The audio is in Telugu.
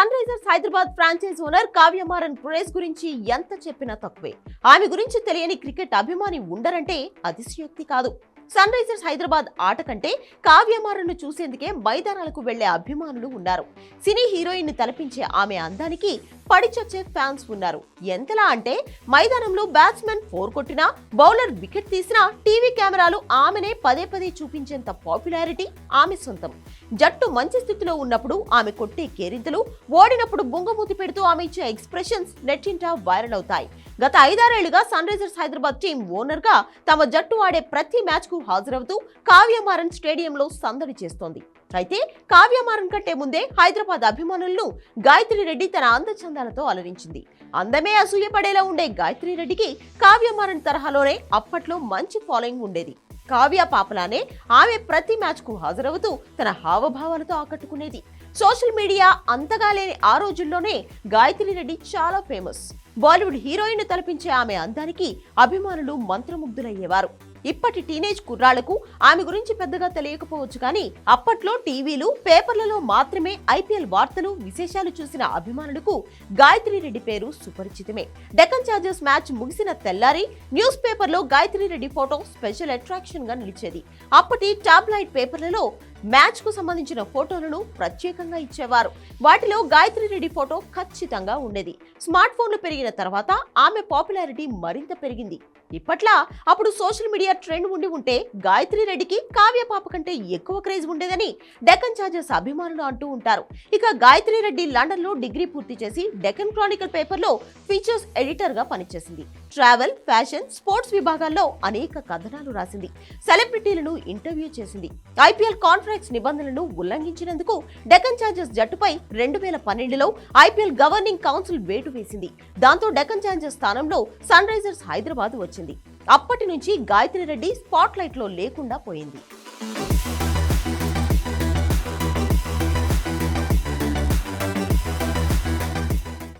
Sun Risers Hyderabad franchise owner Kavya Maran praise గురించి ఎంత చెప్పినా తక్కువే. ఆమె గురించి తెలియని క్రికెట్ అభిమాని ఉండరంటే అతిశయోక్తి కాదు. సన్ రైజర్స్ హైదరాబాద్ ఆట కంటే కావ్య మారన్ను చూసేందుకే మైదానాలకు వెళ్లే అభిమానులు ఉన్నారు. సినీ హీరోయిన్ ని తలపించే ఆమె అందానికి పడిచొచ్చే ఫ్యాన్స్ ఉన్నారు. ఎంతలా అంటే మైదానంలో బ్యాట్స్మెన్ 4 కొట్టినా, బౌలర్ వికెట్ తీసినా టీవీ కెమెరాలు ఆమెనే పదే పదే చూపించేంత పాపులారిటీ ఆమె సొంతం. జట్టు మంచి స్థితిలో ఉన్నప్పుడు ఆమె కొట్టే కేరింతలు, ఓడినప్పుడు బొంగమూతి పెడుతూ ఆమె ఇచ్చే ఎక్స్ప్రెషన్స్ నెట్టింట వైరల్ అవుతాయి. గత 5-6 ఏళ్లుగా Sunrisers Hyderabad team owner గా తమ జట్టు ఆడే ప్రతి మ్యాచ్ కు హాజరవుతూ కావ్య మారన్ స్టేడియంలో సందడి చేస్తోంది. అయితే కావ్య మారన్ కంటే ముందే హైదరాబాద్ అభిమానులను గాయత్రి రెడ్డి తన అందచందాలతో అలరించింది. అందమే అసూయపడేలా ఉండే గాయత్రి రెడ్డికి కావ్య మారన్ తరహాలోనే అప్పట్లో మంచి ఫాలోయింగ్ ఉండేది. కావ్య పాపలానే ఆమె ప్రతి మ్యాచ్ కు హాజరవుతూ తన హావభావాలతో ఆకట్టుకునేది. సోషల్ మీడియా అంతగా లేని ఆ రోజుల్లోనే గాయత్రి రెడ్డి చాలా ఫేమస్. బాలీవుడ్ హీరోయిన్ తలపించే ఆమె అందానికి అభిమానులు మంత్రముగ్ధులయ్యేవారు. ఇప్పటి టీనేజ్ కుర్రాళ్లకు ఆమె గురించి పెద్దగా తెలియకపోవచ్చు, కానీ అప్పట్లో టీవీలు, పేపర్లలో మాత్రమే ఐపీఎల్ వార్తలు, విశేషాలు చూసిన అభిమానులకు గాయత్రి రెడ్డి పేరు సుపరిచితమే. డెక్కన్ చార్జర్స్ మ్యాచ్ ముగిసిన తెల్లారి న్యూస్ పేపర్లో Gayatri Reddy photo special attraction గా నిలిచేది. అప్పటి టాబ్లాయిడ్ పేపర్లలో మ్యాచ్ కు సంబంధించిన ఫోటోలను ప్రత్యేకంగా ఇచ్చేవారు. వాటిలో గాయత్రి రెడ్డి ఫోటో ఖచ్చితంగా ఉండేది. స్మార్ట్ ఫోన్లు పెరిగిన తర్వాత ఆమె పాపులారిటీ మరింత పెరిగింది. ఇప్పట్లా అప్పుడు సోషల్ మీడియా ట్రెండ్ ఉంటే గాయత్రి రెడ్డికి కావ్య పాప కంటే ఎక్కువ క్రేజ్ ఉండేదని డెక్కన్ చార్జర్స్ అభిమానులు అంటూ ఉంటారు. ఇక గాయత్రి రెడ్డి లండన్ లో డిగ్రీ పూర్తి చేసి డెక్కన్ క్రానికల్ పేపర్ లో ఫీచర్స్ ఎడిటర్ గా పనిచేసింది. ట్రావెల్, ఫ్యాషన్, స్పోర్ట్స్ విభాగాల్లో అనేక కథనాలు రాసింది. సెలబ్రిటీలను ఇంటర్వ్యూ చేసింది. ఐపీఎల్ కాంట్రాక్ట్స్ నిబంధనలను ఉల్లంఘించినందుకు డెక్కన్ చార్జర్స్ జట్టుపై 2012లో ఐపీఎల్ గవర్నింగ్ కౌన్సిల్ వేటు వేసింది. దాంతో డెక్కన్ చార్జర్స్ స్థానంలో సన్ రైజర్స్ హైదరాబాద్ వచ్చింది. అప్పటి నుంచి గాయత్రి రెడ్డి స్పాట్ లైట్ లో లేకుండా పోయింది.